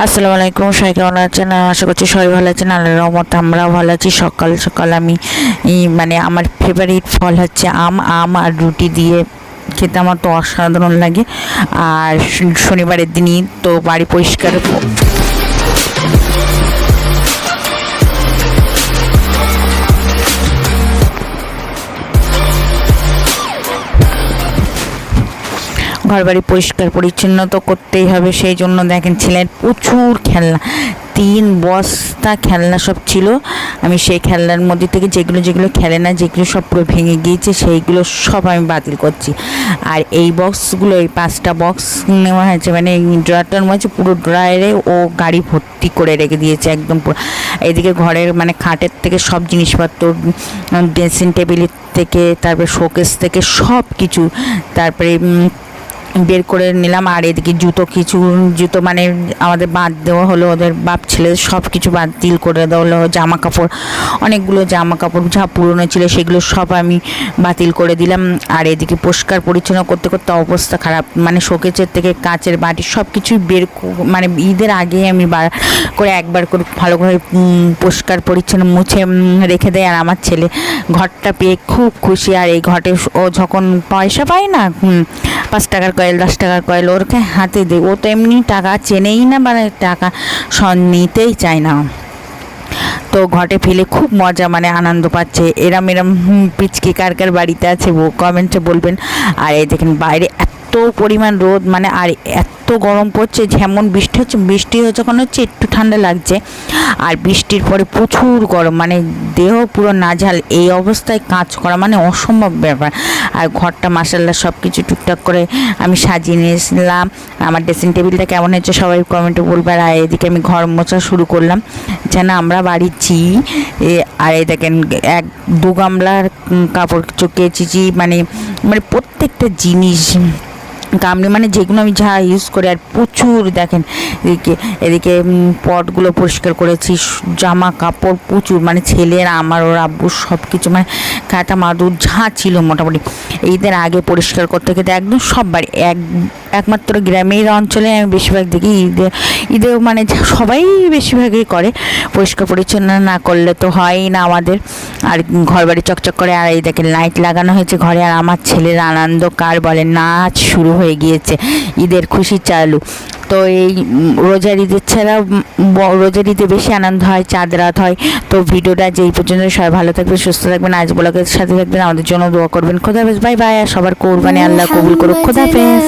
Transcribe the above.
আসসালামু আলাইকুম, সবাই কেমন আছেন? আশা করছি সবাই ভালো আছেন। আল্লাহর রহমতে আমরাও ভালো আছি। সকাল সকাল আমি মানে আমার ফেভারিট ফল হচ্ছে আম আর রুটি দিয়ে খেতে আমার তো অসাধারণ লাগে। আর শনিবারের দিনই তো বাড়ি পরিষ্কার ঘরবাড়ি পরিষ্কার পরিচ্ছন্ন তো করতেই হবে। সেই জন্য দেখেন ছেলের প্রচুর খেলনা, 3 বস্তা খেলনা সব ছিল। আমি সেই খেলনার মধ্যে থেকে যেগুলো খেলে না, যেগুলো সব পুরো ভেঙে গিয়েছে, সেইগুলো সব আমি বাতিল করছি। আর এই বক্সগুলো, এই 5টা বক্স নেওয়া হয়েছে, মানে ড্রয়ারটার মধ্যে পুরো ড্রয়ারে ও গাড়ি ভর্তি করে রেখে দিয়েছে একদম পুরো। এইদিকে ঘরের মানে খাটের থেকে সব জিনিসপত্র, ড্রেসিং টেবিলের থেকে, তারপরে শোকেস থেকে সব কিছু তারপরে বের করে নিলাম। আর এদিকে জুতো মানে আমাদের বাদ দেওয়া হলো, ওদের বাপ ছেলে সব কিছু বাতিল করে দেওয়া হলো। জামা কাপড়, অনেকগুলো জামা কাপড় যা পুরনো ছিল সেগুলো সব আমি বাতিল করে দিলাম। আর এদিকে পরিষ্কার পরিচ্ছন্ন করতে করতে অবস্থা খারাপ, মানে শোকেসের থেকে কাচের বাটি সব কিছুই মানে ঈদের আগে আমি করে একবার করে ভালো করে পরিষ্কার পরিচ্ছন্ন মুছে রেখে দেয়। আর আমার ছেলে ঘরটা পেয়ে খুব খুশি। আর এই ঘটে ও যখন পয়সা পায় না, 5 টাকার কয়েল, 10 টাকার কয়েল ওরকে হাতে দেয়। ও তো এমনি টাকা চেনেই না, মানে টাকা নিতেই চায় না। তো ঘটে ফেলে খুব মজা, মানে আনন্দ পাচ্ছে। এরম পিচকি কার কার বাড়িতে আছে কমেন্টে বলবেন। আর এই দেখেন বাইরে এত পরিমাণ রোদ, মানে আর এত গরম পড়ছে। যেমন বৃষ্টি যখন হচ্ছে একটু ঠান্ডা লাগছে, আর বৃষ্টির পরে প্রচুর গরম, মানে দেহ পুরো নাঝাল। এই অবস্থায় কাজ করা মানে অসম্ভব ব্যাপার। আর ঘরটা মাশাআল্লাহ সব কিছু টুকটাক করে আমি সাজিয়ে নিয়েছিলাম। আমার ড্রেসিং টেবিলটা কেমন হচ্ছে সবাই কমেন্টে বলবে। আর এদিকে আমি ঘর মোছা শুরু করলাম, যেন আমরা বাড়িছি। আর এই দেখেন 1-2 গামলার কাপড় চুকিয়েছি, মানে প্রত্যেকটা জিনিস গামলি, মানে যেগুলো আমি যা ইউজ করি। আর প্রচুর দেখেন এদিকে পটগুলো পরিষ্কার করেছি, জামা কাপড় প্রচুর, মানে ছেলের আমার ওর আব্বুর সব কিছু, মানে কাঁটা মাদুর যা ছিল মোটামুটি ঈদের আগে পরিষ্কার করতে খেতে একদম সব বাড়ি। একমাত্র গ্রামের অঞ্চলে আমি বেশিরভাগ দেখি ঈদে মানে সবাই বেশিরভাগই করে। পরিষ্কার পরিচ্ছন্ন না করলে তো হয়ই না আমাদের। আর ঘর বাড়ি চকচক করে। আর এই দেখেন লাইট লাগানো হয়েছে ঘরে। আর আমার ছেলের আনন্দ কার বলে, নাচ শুরু হয়ে গিয়েছে, ঈদের খুশি চালু। তো এই রোজার ঈদের ছাড়া রোজার ঈদে বেশি আনন্দ হয়, চাঁদ রাত হয়। তো ভিডিওটা যেই পর্যন্ত, সবাই ভালো থাকবেন, সুস্থ থাকবেন, আজ ব্লগের সাথে থাকবেন, আমাদের জন্য দোয়া করবেন। খোদাফেজ, বাই বাই। আর সবার কোরবানি আল্লাহ কবুল করুক। খোদাফেজ।